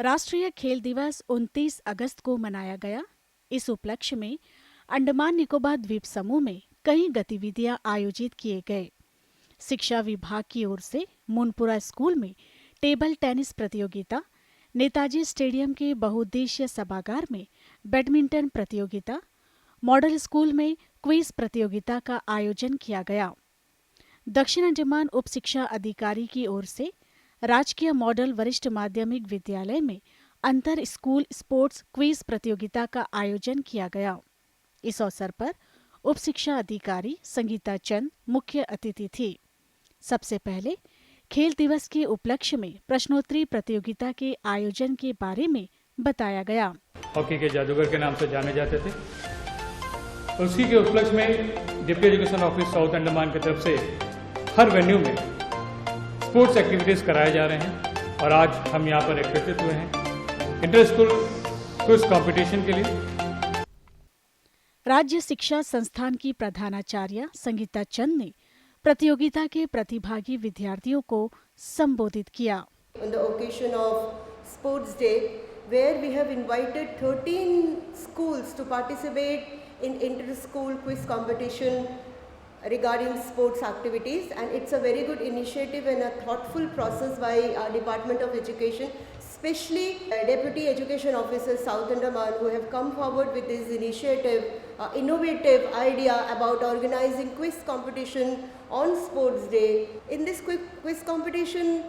राष्ट्रीय खेल दिवस 29 अगस्त को मनाया गया। इस उपलक्ष्य में अंडमान निकोबार द्वीप समूह में कई गतिविधियां आयोजित किए गए। शिक्षा विभाग की ओर से मुनपुरा स्कूल में टेबल टेनिस प्रतियोगिता, नेताजी स्टेडियम के बहुउद्देशीय सभागार में बैडमिंटन प्रतियोगिता, मॉडल स्कूल में क्विज प्रतियोगिता का आयोजन किया गया। दक्षिण अंडमान उप शिक्षा अधिकारी की ओर से राजकीय मॉडल वरिष्ठ माध्यमिक विद्यालय में अंतर स्कूल स्पोर्ट्स क्विज प्रतियोगिता का आयोजन किया गया। इस अवसर पर उप शिक्षा अधिकारी संगीता चंद मुख्य अतिथि थी। सबसे पहले खेल दिवस के उपलक्ष्य में प्रश्नोत्तरी प्रतियोगिता के आयोजन के बारे में बताया गया। हॉकी के जादूगर के नाम से जाने जाते थे। उसी के उपलक्ष्य में deputy education office south Andaman की तरफ से हर वेन्यू में स्पोर्ट्स एक्टिविटीज कराए जा रहे हैं और आज हम यहाँ पर एकत्रित हुए हैं इंटर स्कूल क्विज कंपटीशन के लिए। राज्य शिक्षा संस्थान की प्रधानाचार्य संगीता चंद ने प्रतियोगिता के प्रतिभागी विद्यार्थियों को संबोधित किया। On the occasion of Sports Day, where we have invited 13 schools to participate in inter-school quiz competition regarding sports activities, and it's a very good initiative and a thoughtful process by our Department of Education, especially Deputy Education Officer South Andaman, who have come forward with this initiative, innovative idea about organizing quiz competition on Sports Day. In this quiz competition,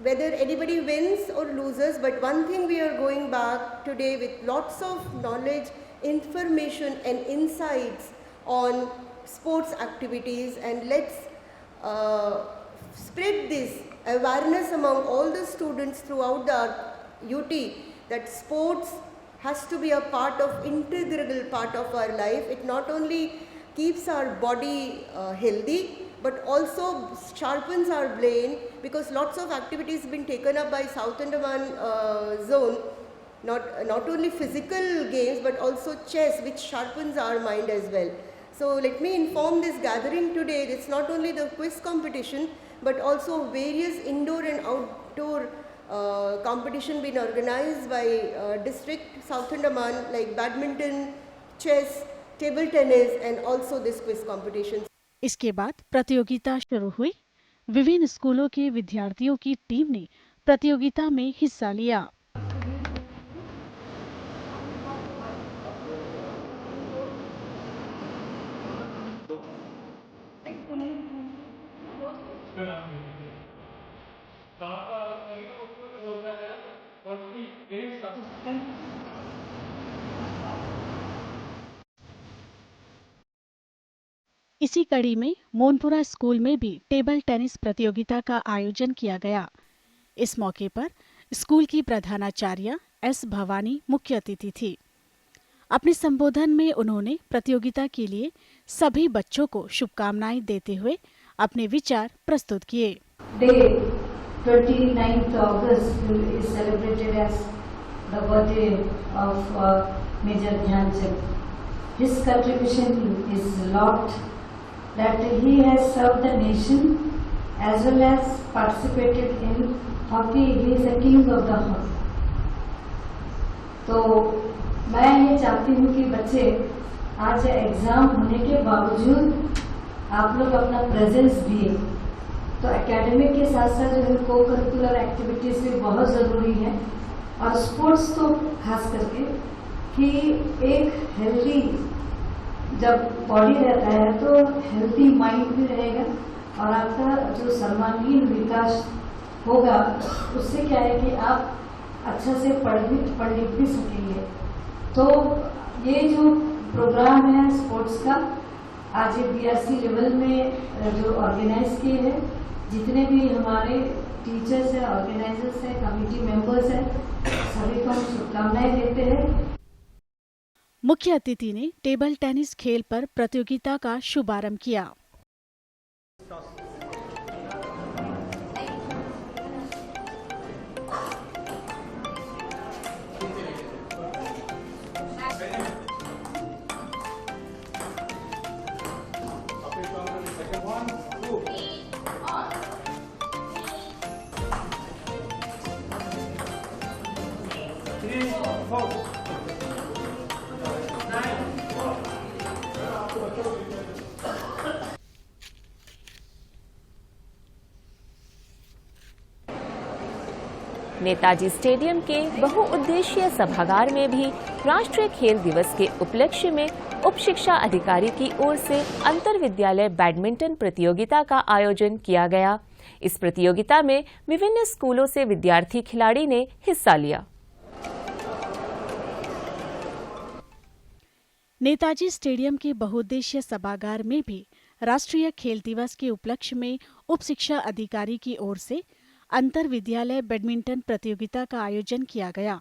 whether anybody wins or loses, but one thing we are going back today with lots of knowledge, information and insights on sports activities, and let's spread this awareness among all the students throughout the UT that sports has to be a part of integral part of our life. It not only keeps our body healthy but also sharpens our brain, because lots of activities have been taken up by South Andaman zone, not only physical games but also chess, which sharpens our mind as well. So let me inform this gathering today, it's not only the quiz competition but also various indoor and outdoor competition being organized by district South Andaman, like badminton, chess, table tennis and also this quiz competition. इसके बाद प्रतियोगिता शुरू हुई। विभिन्न स्कूलों के विद्यार्थियों की टीम ने प्रतियोगिता में हिस्सा लिया। इसी कड़ी में मोनपुरा स्कूल में भी टेबल टेनिस प्रतियोगिता का आयोजन किया गया। इस मौके पर स्कूल की प्रधानाचार्य एस भवानी मुख्य अतिथि थी। अपने संबोधन में उन्होंने प्रतियोगिता के लिए सभी बच्चों को शुभकामनाएं देते हुए अपने विचार प्रस्तुत किए। Day 29th August is celebrated as the birthday of Major Dhyan Chand. His contribution is lot, that he has served the nation as well as participated in hockey. He is a king of the hockey. तो मैं ये चाहती हूँ कि बच्चे आज exam होने के बावजूद आप लोग अपना प्रेजेंस दिए। तो एकेडमिक के साथ साथ जो है को करिकुलर एक्टिविटीज भी बहुत ज़रूरी है, और स्पोर्ट्स तो खास करके कि एक हेल्दी जब बॉडी रहता है तो हेल्दी माइंड भी रहेगा और आपका जो सर्वांगीण विकास होगा उससे क्या है कि आप अच्छा से पढ़ लिख भी सकेंगे। तो ये जो प्रोग्राम है स्पोर्ट्स का आज ये BRC लेवल में जो ऑर्गेनाइज किए हैं, जितने भी हमारे टीचर्स हैं, ऑर्गेनाइजर्स हैं, कमेटी मेंबर्स हैं, सभी को हम शुभकामनाएं देते हैं। मुख्य अतिथि ने टेबल टेनिस खेल पर प्रतियोगिता का शुभारंभ किया। नेताजी स्टेडियम के बहुउद्देशीय सभागार में भी राष्ट्रीय खेल दिवस के उपलक्ष्य में उप शिक्षा अधिकारी की ओर से अंतर विद्यालय बैडमिंटन प्रतियोगिता का आयोजन किया गया। इस प्रतियोगिता में विभिन्न स्कूलों से विद्यार्थी खिलाड़ी ने हिस्सा लिया। नेताजी स्टेडियम के बहुउद्देशीय सभागार में भी राष्ट्रीय खेल दिवस के उपलक्ष्य में उप शिक्षा अधिकारी की ओर से अंतर विद्यालय बैडमिंटन प्रतियोगिता का आयोजन किया गया।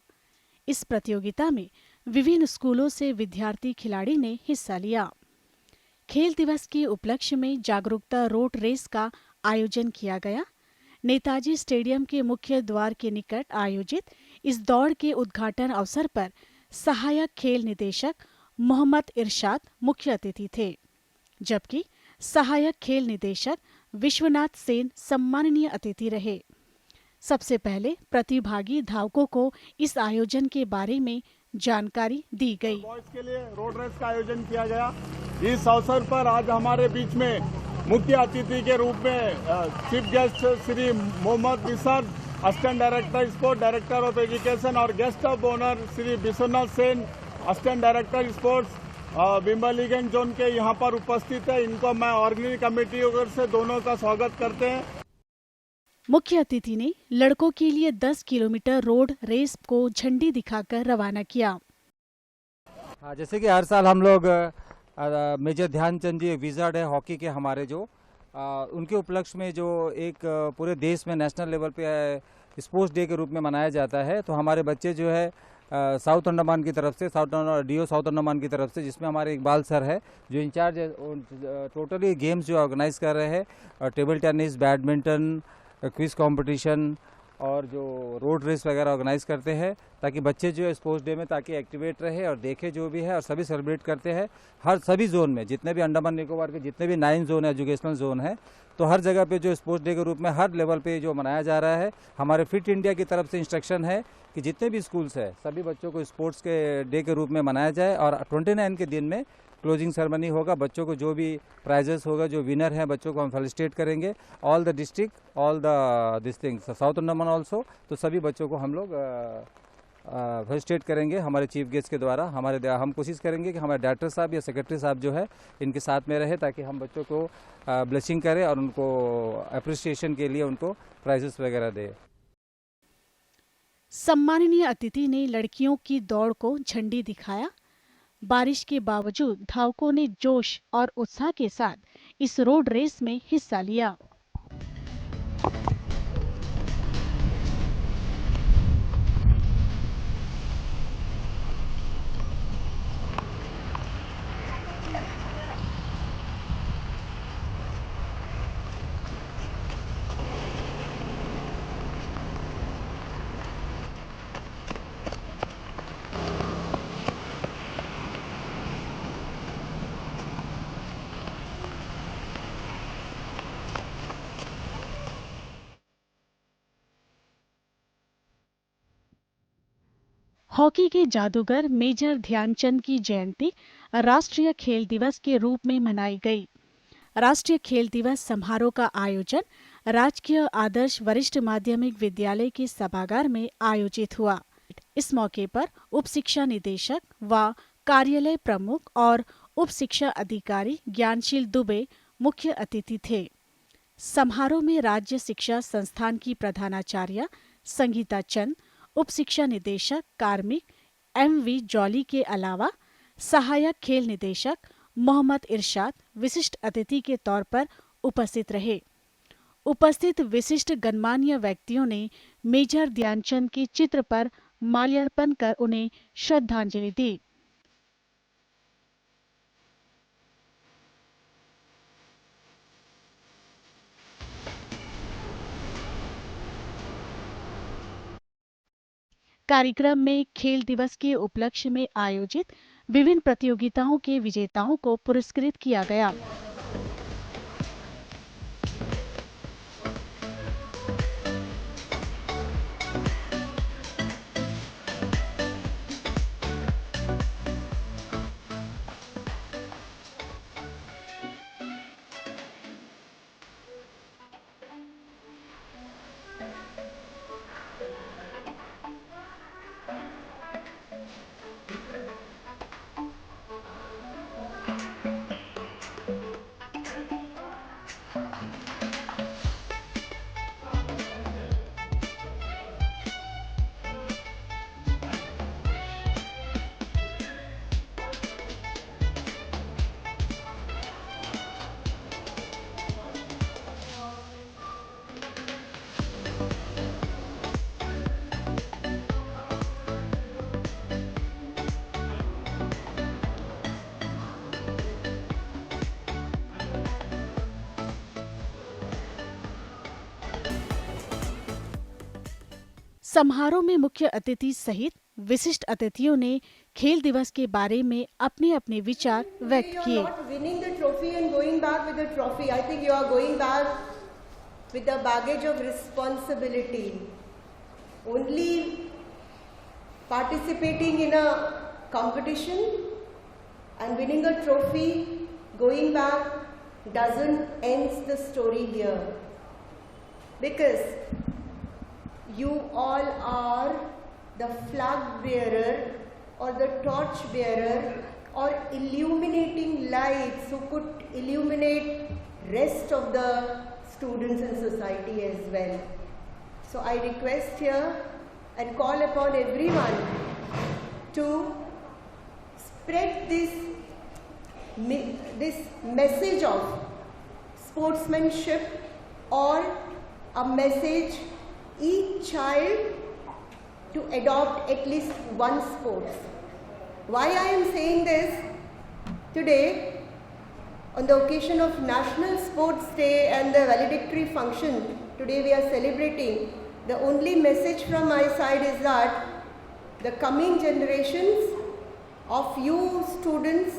इस प्रतियोगिता में विभिन्न स्कूलों से विद्यार्थी खिलाड़ी ने हिस्सा लिया। खेल दिवस के उपलक्ष्य में जागरूकता रोड रेस का आयोजन किया गया। नेताजी स्टेडियम के मुख्य द्वार के निकट आयोजित इस दौड़ के उद्घाटन अवसर पर सहायक खेल निदेशक मोहम्मद इरशाद मुख्य अतिथि थे, जबकि सहायक खेल निदेशक विश्वनाथ सेन सम्माननीय अतिथि रहे। सबसे पहले प्रतिभागी धावकों को इस आयोजन के बारे में जानकारी दी गई। बॉयज के लिए रोड रेस का आयोजन किया गया। इस अवसर पर आज हमारे बीच में मुख्य अतिथि के रूप में chief guest Shri Mohammad Nisar, assistant director sport, director of education, और guest of honour Shri Vishwanath Sen, assistant director sports Wimbledon zone के यहाँ पर उपस्थित है। इनको मैं ऑर्गेनाइजिंग कमेटी ओर से दोनों का स्वागत करते हैं। मुख्य अतिथि ने लड़कों के लिए 10 किलोमीटर रोड रेस को झंडी दिखाकर रवाना किया। जैसे कि हर साल हम लोग मेजर ध्यानचंद जी विजार्ड है हॉकी के हमारे जो उनके उपलक्ष्य में जो एक पूरे देश में नेशनल लेवल पे स्पोर्ट्स डे के रूप में मनाया जाता है, तो हमारे बच्चे जो है साउथ अंडमान की तरफ से साउथ अंडमान की तरफ से, जिसमें हमारे इकबाल सर है जो इंचार्ज है, टोटली गेम्स जो ऑर्गेनाइज कर रहे हैं, table tennis, badminton, quiz competition और जो रोड रेस वगैरह ऑर्गेनाइज करते हैं, ताकि बच्चे जो है स्पोर्ट्स डे में ताकि एक्टिवेट रहे और देखे जो भी है, और सभी सेलिब्रेट करते हैं। हर सभी जोन में जितने भी अंडमान निकोबार के जितने भी 9 जोन है, एजुकेशनल जोन है, तो हर जगह पे जो स्पोर्ट्स डे के रूप में हर लेवल पे जो मनाया जा रहा है। हमारे फिट इंडिया की तरफ से इंस्ट्रक्शन है कि जितने भी स्कूल्स है सभी बच्चों को स्पोर्ट्स के डे के रूप में मनाया जाए, और 29 के दिन में क्लोजिंग सेरेमनी होगा। बच्चों को जो भी प्राइजेस होगा, जो विनर हैं, बच्चों को हम फेलिसिटेट करेंगे। All the district, all the this things, south Andaman also, तो सभी बच्चों को हम लोग फेलिसिटेट करेंगे हमारे चीफ गेस्ट के द्वारा। हम कोशिश करेंगे कि हमारे डायरेक्टर साहब या सेक्रेटरी साहब जो है इनके साथ में रहे, ताकि हम बच्चों को ब्लेसिंग करें और उनको अप्रिसिएशन के लिए उनको प्राइजेस वगैरह दें। सम्माननीय अतिथि ने लड़कियों की दौड़ को झंडी दिखाया। बारिश के बावजूद धावकों ने जोश और उत्साह के साथ इस रोड रेस में हिस्सा लिया। हॉकी के जादूगर मेजर ध्यानचंद की जयंती राष्ट्रीय खेल दिवस के रूप में मनाई गई। राष्ट्रीय खेल दिवस समारोह का आयोजन राजकीय आदर्श वरिष्ठ माध्यमिक विद्यालय के सभागार में आयोजित हुआ। इस मौके पर उप शिक्षा निदेशक व कार्यालय प्रमुख और उप शिक्षा अधिकारी ज्ञानशील दुबे मुख्य अतिथि थे। समारोह में राज्य शिक्षा संस्थान की प्रधानाचार्य संगीता चंद, उप शिक्षा निदेशक कार्मिक MV जॉली के अलावा सहायक खेल निदेशक मोहम्मद इरशाद विशिष्ट अतिथि के तौर पर उपस्थित रहे। उपस्थित विशिष्ट गणमान्य व्यक्तियों ने मेजर ध्यानचंद के चित्र पर माल्यार्पण कर उन्हें श्रद्धांजलि दी। कार्यक्रम में खेल दिवस के उपलक्ष्य में आयोजित विभिन्न प्रतियोगिताओं के विजेताओं को पुरस्कृत किया गया। समारोह में मुख्य अतिथि सहित विशिष्ट अतिथियों ने खेल दिवस के बारे में अपने अपने विचार व्यक्त You are किए। not winning the trophy and going back with the trophy. I think you are going back with the baggage of responsibility. Only participating in a competition and winning a trophy, going back doesn't end the story here. Because you all are the flag bearer or the torch bearer or illuminating lights who could illuminate rest of the students and society as well. So I request here and call upon everyone to spread this message of sportsmanship or a message each child to adopt at least one sport. Why I am saying this? Today, on the occasion of National Sports Day and the valedictory function, today we are celebrating, the only message from my side is that the coming generations of you students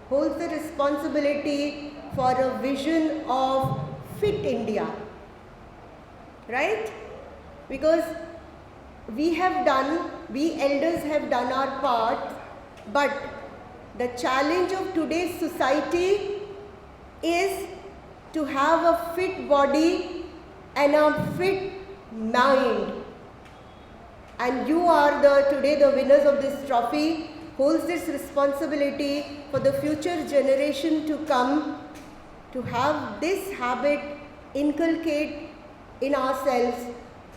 hold the responsibility for a vision of fit India, right? Because we elders have done our part, but the challenge of today's society is to have a fit body and a fit mind. And you are today the winners of this trophy, holds this responsibility for the future generation to come, to have this habit inculcate in ourselves,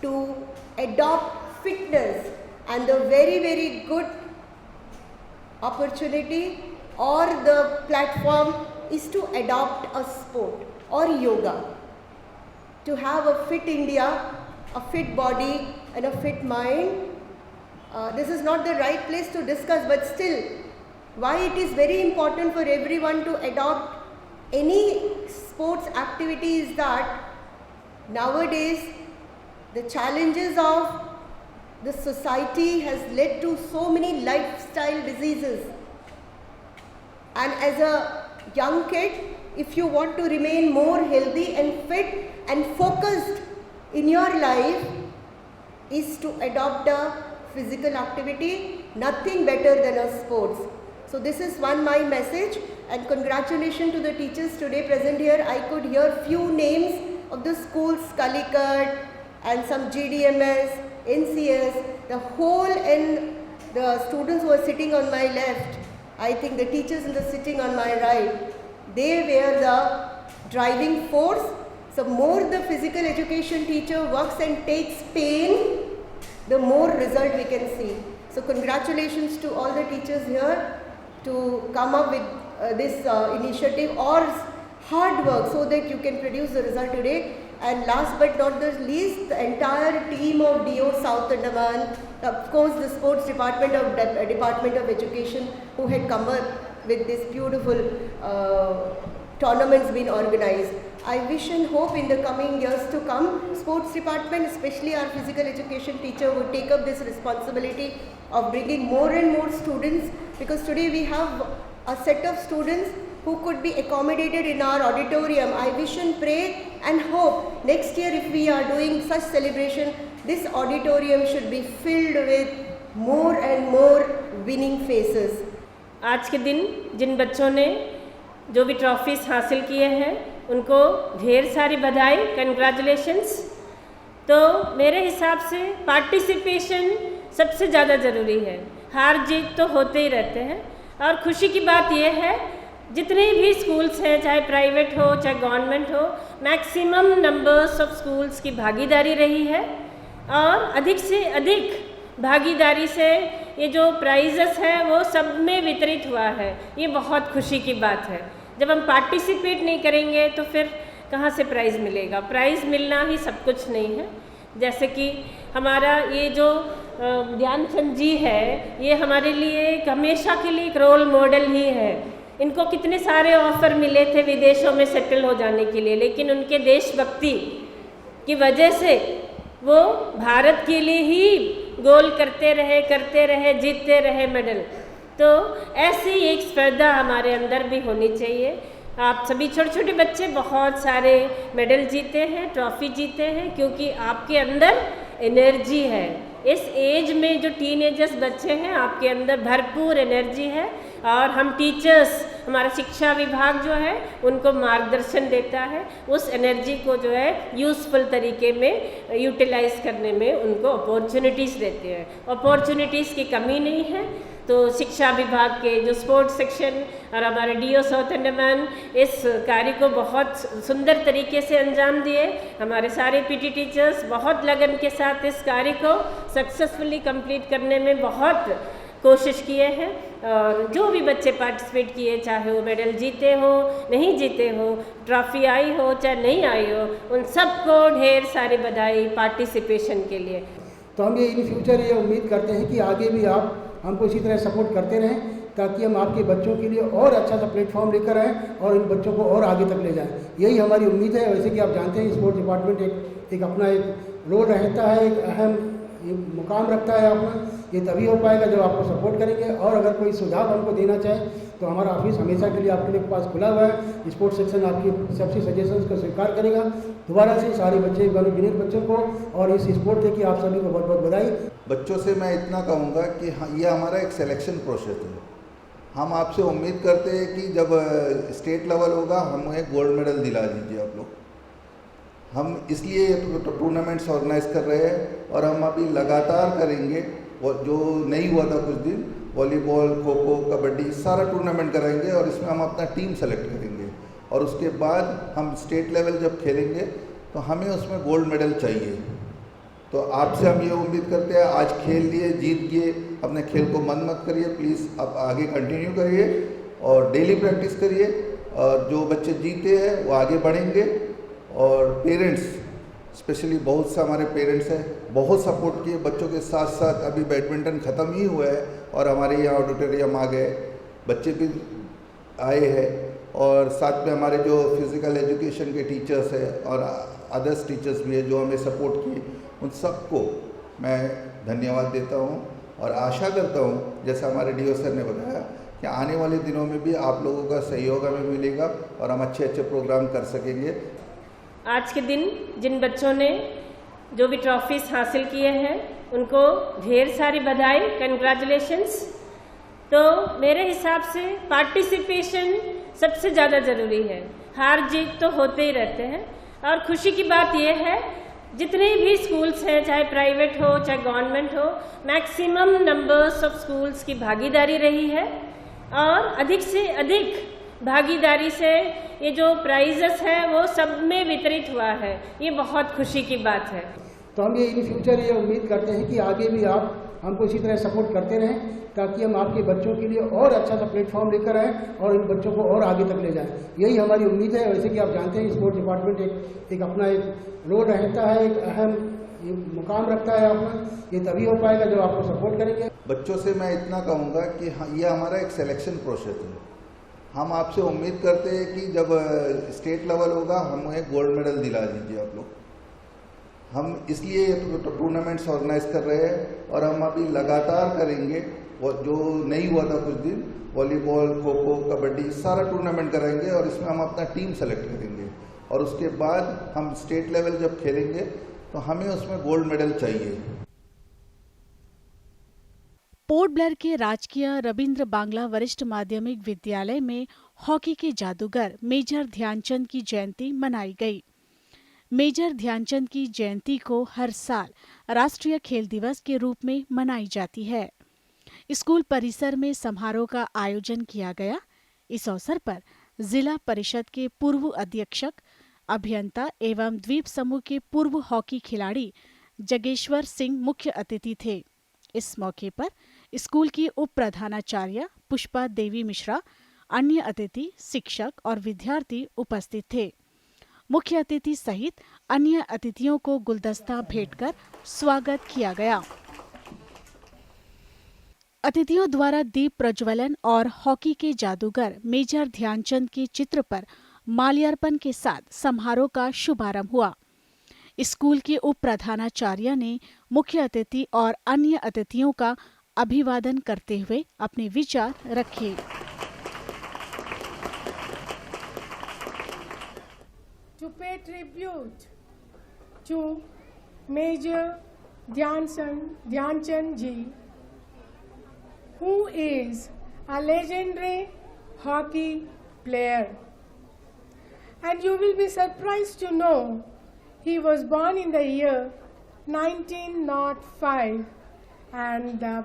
to adopt fitness, and the very, very good opportunity or the platform is to adopt a sport or yoga, to have a fit India, a fit body and a fit mind. This is not the right place to discuss, but still, why it is very important for everyone to adopt any sports activity is that nowadays the challenges of the society has led to so many lifestyle diseases, and as a young kid, if you want to remain more healthy and fit and focused in your life, is to adopt a physical activity, nothing better than a sports. So this is my message, and congratulations to the teachers today present here. I could hear few names of the schools, Calicut and some GDMS, NCS, the whole, and the students who are sitting on my left, I think the teachers in the sitting on my right, they were the driving force. So more the physical education teacher works and takes pain, the more result we can see. So congratulations to all the teachers here to come up with this initiative or hard work so that you can produce the result today. And last but not the least, the entire team of DO South Andaman, of course the sports department of Department of Education, who had come up with this beautiful tournaments being organized. I wish and hope in the coming years to come, sports department, especially our physical education teacher, would take up this responsibility of bringing more and more students, because today we have a set of students who could be accommodated in our auditorium. I wish and pray and hope next year if we are doing such celebration, this auditorium should be filled with more and more winning faces. आज के दिन जिन बच्चों ने जो भी trophies हासिल किए हैं उनको ढेर सारी बधाई, कंग्रेचुलेशंस। तो मेरे हिसाब से पार्टिसिपेशन सबसे ज़्यादा ज़रूरी है। हार जीत तो होते ही रहते हैं, और खुशी की बात यह है जितने भी स्कूल्स हैं, चाहे प्राइवेट हो चाहे गवर्नमेंट हो, मैक्सिमम नंबर्स ऑफ स्कूल्स की भागीदारी रही है, और अधिक से अधिक भागीदारी से ये जो प्राइजेस हैं वो सब में वितरित हुआ है। ये बहुत खुशी की बात है। जब हम पार्टिसिपेट नहीं करेंगे तो फिर कहाँ से प्राइज़ मिलेगा? प्राइज़ मिलना ही सब कुछ नहीं है। जैसे कि हमारा ये जो ध्यानचंद जी है, ये हमारे लिए हमेशा के लिए एक रोल मॉडल ही है। इनको कितने सारे ऑफ़र मिले थे विदेशों में सेटल हो जाने के लिए, लेकिन उनके देशभक्ति की वजह से वो भारत के लिए ही गोल करते रहे, जीतते रहे मेडल। तो ऐसी एक स्पर्धा हमारे अंदर भी होनी चाहिए। आप सभी छोटे छोटे बच्चे बहुत सारे मेडल जीते हैं, ट्रॉफी जीते हैं, क्योंकि आपके अंदर एनर्जी है। इस एज में जो टीनेजर्स बच्चे हैं, आपके अंदर भरपूर एनर्जी है, और हम टीचर्स, हमारा शिक्षा विभाग जो है उनको मार्गदर्शन देता है, उस एनर्जी को जो है यूज़फुल तरीके में यूटिलाइज करने में उनको अपॉर्चुनिटीज़ देते हैं। अपॉर्चुनिटीज़ की कमी नहीं है। तो शिक्षा विभाग के जो स्पोर्ट्स सेक्शन और हमारे डीओ साउथ अंडमान इस कार्य को बहुत सुंदर तरीके से अंजाम दिए। हमारे सारे पीटी टीचर्स बहुत लगन के साथ इस कार्य को सक्सेसफुली कंप्लीट करने में बहुत कोशिश किए हैं, और जो भी बच्चे पार्टिसिपेट किए, चाहे वो मेडल जीते हो, नहीं जीते हो, ट्रॉफी आई हो चाहे नहीं आई हो, उन सबको ढेर सारी बधाई पार्टिसिपेशन के लिए। तो हम ये इन फ्यूचर ये उम्मीद करते हैं कि आगे भी आप हमको इसी तरह सपोर्ट करते रहें, ताकि हम आपके बच्चों के लिए और अच्छा सा प्लेटफॉर्म लेकर आएँ और इन बच्चों को और आगे तक ले जाएं। यही हमारी उम्मीद है। वैसे कि आप जानते हैं स्पोर्ट्स डिपार्टमेंट एक अपना एक रोल रहता है, एक अहम मुकाम रखता है अपना। ये तभी हो पाएगा जब आपको सपोर्ट करेंगे, और अगर कोई सुझाव हमको देना चाहे तो हमारा ऑफिस हमेशा के लिए आपके लिए पास खुला हुआ है। स्पोर्ट्स सेक्शन आपकी सबसे सजेशंस को स्वीकार करेगा। दोबारा से सारे बच्चे विनर बच्चों को और इस स्पोर्ट डे की आप सभी को बहुत बहुत बधाई। बच्चों से मैं इतना कहूँगा कि हाँ, ये हमारा एक सिलेक्शन प्रोसेस है। हम आपसे उम्मीद करते हैं कि जब स्टेट लेवल होगा हमें गोल्ड मेडल दिला दीजिए आप लोग। हम इसलिए टूर्नामेंट्स ऑर्गेनाइज कर रहे हैं, और हम अभी लगातार करेंगे। वो जो नहीं हुआ था कुछ दिन, वॉलीबॉल, खो खो, कबड्डी, सारा टूर्नामेंट कराएंगे, और इसमें हम अपना टीम सेलेक्ट करेंगे, और उसके बाद हम स्टेट लेवल जब खेलेंगे तो हमें उसमें गोल्ड मेडल चाहिए। तो आपसे हम ये उम्मीद करते हैं, आज खेल लिए, जीत गए, अपने खेल को बंद मत करिए, प्लीज़ आप आगे कंटिन्यू करिए और डेली प्रैक्टिस करिए, और जो बच्चे जीते हैं वो आगे बढ़ेंगे। और पेरेंट्स, स्पेशली बहुत से हमारे पेरेंट्स हैं, बहुत सपोर्ट किए बच्चों के साथ साथ। अभी बैडमिंटन ख़त्म ही हुआ है और हमारे यहाँ ऑडिटोरियम आ गए, बच्चे भी आए हैं, और साथ में हमारे जो फिज़िकल एजुकेशन के टीचर्स हैं और अदर्स टीचर्स भी हैं जो हमें सपोर्ट किए, उन सबको मैं धन्यवाद देता हूँ, और आशा करता हूँ जैसे हमारे डीओ सर ने बताया कि आने वाले दिनों में भी आप लोगों का सहयोग हमें मिलेगा और हम अच्छे अच्छे प्रोग्राम कर सकेंगे। आज के दिन जिन बच्चों ने जो भी ट्रॉफीज हासिल किए हैं उनको ढेर सारी बधाई, कंग्रेचुलेशंस। तो मेरे हिसाब से पार्टिसिपेशन सबसे ज़्यादा ज़रूरी है। हार जीत तो होते ही रहते हैं, और खुशी की बात यह है जितने भी स्कूल्स हैं, चाहे प्राइवेट हो चाहे गवर्नमेंट हो, मैक्सिमम नंबर्स ऑफ स्कूल्स की भागीदारी रही है, और अधिक से अधिक भागीदारी से ये जो प्राइजेस है वो सब में वितरित हुआ है। ये बहुत खुशी की बात है। तो हम ये इन फ्यूचर ये उम्मीद करते हैं कि आगे भी आप हमको इसी तरह सपोर्ट करते रहें, ताकि हम आपके बच्चों के लिए और अच्छा सा प्लेटफॉर्म लेकर आएँ और इन बच्चों को और आगे तक ले जाएं। यही हमारी उम्मीद है। वैसे कि आप जानते हैं स्पोर्ट्स डिपार्टमेंट एक अपना एक रोल रहता है, एक अहम मुकाम रखता है अपना। ये तभी हो पाएगा जब आपको सपोर्ट करेंगे। बच्चों से मैं इतना कहूँगा कि हाँ, ये हमारा एक सिलेक्शन प्रोसेस है। हम आपसे उम्मीद करते हैं कि जब स्टेट लेवल होगा हमें गोल्ड मेडल दिला दीजिए आप लोग। हम इसलिए टूर्नामेंट्स ऑर्गेनाइज कर रहे हैं, और हम अभी लगातार करेंगे। वो जो नहीं हुआ था कुछ दिन, वॉलीबॉल, खो खो, कबड्डी, सारा टूर्नामेंट कराएंगे, और इसमें हम अपना टीम सेलेक्ट करेंगे, और उसके बाद हम स्टेट लेवल जब खेलेंगे तो हमें उसमें गोल्ड मेडल चाहिए। पोर्ट ब्लेयर के राजकीय रविंद्र बांग्ला वरिष्ठ माध्यमिक विद्यालय में हॉकी के जादूगर मेजर ध्यानचंद की जयंती मनाई गई। मेजर ध्यानचंद की जयंती को हर साल राष्ट्रीय खेल दिवस के रूप में मनाई जाती है। स्कूल परिसर में समारोह का आयोजन किया गया। इस अवसर पर जिला परिषद के पूर्व अधीक्षक, अभियंता एवं द्वीप समूह के पूर्व हॉकी खिलाड़ी जगेश्वर सिंह मुख्य अतिथि थे। इस मौके पर स्कूल की उप प्रधानाचार्य पुष्पा देवी मिश्रा, अन्य अतिथि, शिक्षक और विद्यार्थी उपस्थित थे। मुख्य अतिथि सहित अन्य अतिथियों को गुलदस्ता भेंटकर स्वागत किया गया। अतिथियों द्वारा दीप प्रज्वलन और हॉकी के जादूगर मेजर ध्यानचंद के चित्र पर माल्यार्पण के साथ समारोह का शुभारंभ हुआ। स्कूल के उप प्रधानाचार्य ने मुख्य अतिथि और अन्य अतिथियों का अभिवादन करते हुए अपने विचार रखे। To pay tribute to Major Dhyanchand ji, who is a legendary hockey player. And you will be surprised to know he was born in the year 1905 and the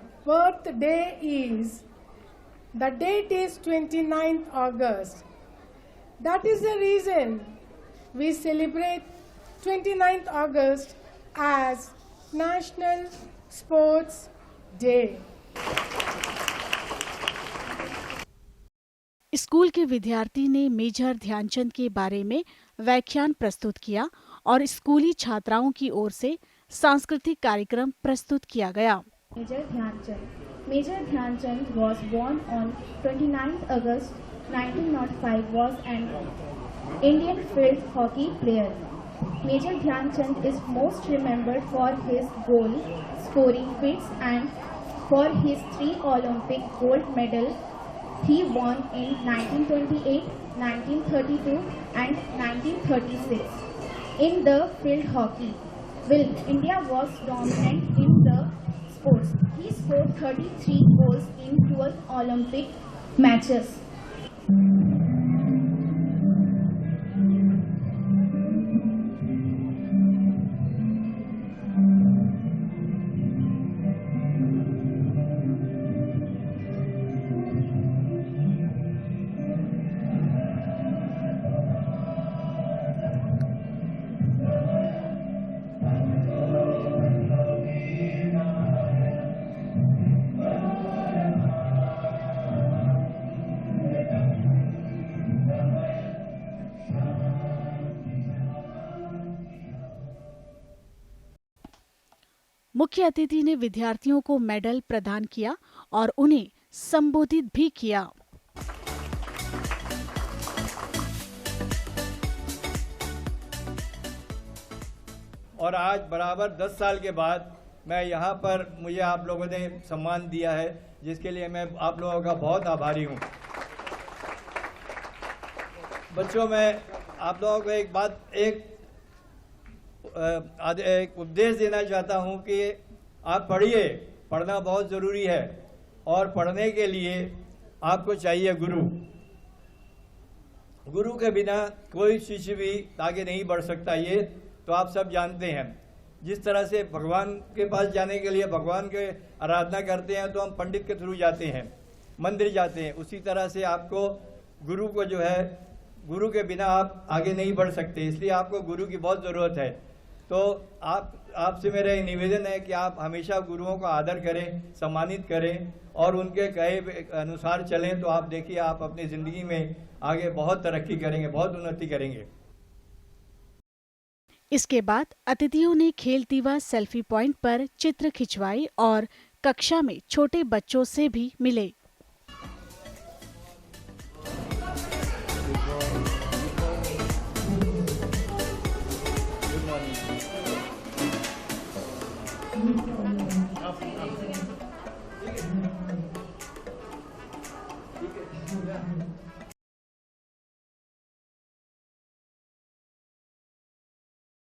date is 29th August. That is the reason we celebrate 29th August as National Sports Day. School के विद्यार्थी ने major Dhyanchand के बारे में व्याख्यान प्रस्तुत किया और स्कूली छात्राओं की ओर से सांस्कृतिक कार्यक्रम प्रस्तुत किया गया। Major Dhyanchand was born on 29th August 1905. Was an Indian field hockey player. Major Dhyanchand is most remembered for his goal scoring feats and for his 3 Olympic gold medals he won in 1928, 1932 and 1936. In the field hockey, India was dominant in the sports. He scored 33 goals in 12 Olympic matches. मुख्य अतिथि ने विद्यार्थियों को medal प्रदान किया और उन्हें संबोधित भी किया। और आज बराबर 10 साल के बाद मैं यहाँ पर मुझे आप लोगों ने सम्मान दिया है, जिसके लिए मैं आप लोगों का बहुत आभारी हूँ। बच्चों, मैं आप लोगों को एक उपदेश देना चाहता हूँ कि आप पढ़िए, पढ़ना बहुत ज़रूरी है और पढ़ने के लिए आपको चाहिए गुरु। गुरु के बिना कोई शिष्य भी आगे नहीं बढ़ सकता, ये तो आप सब जानते हैं। जिस तरह से भगवान के पास जाने के लिए भगवान के आराधना करते हैं तो हम पंडित के थ्रू जाते हैं, मंदिर जाते हैं, उसी तरह से आपको गुरु को जो है, गुरु के बिना आप आगे नहीं बढ़ सकते, इसलिए आपको गुरु की बहुत ज़रूरत है। तो आपसे मेरा निवेदन है कि आप हमेशा गुरुओं का आदर करें, सम्मानित करें और उनके कहे अनुसार चलें, तो आप देखिए आप अपनी ज़िंदगी में आगे बहुत तरक्की करेंगे, बहुत उन्नति करेंगे। इसके बाद अतिथियों ने खेलतीवा सेल्फी पॉइंट पर चित्र खिंचवाए और कक्षा में छोटे बच्चों से भी मिले।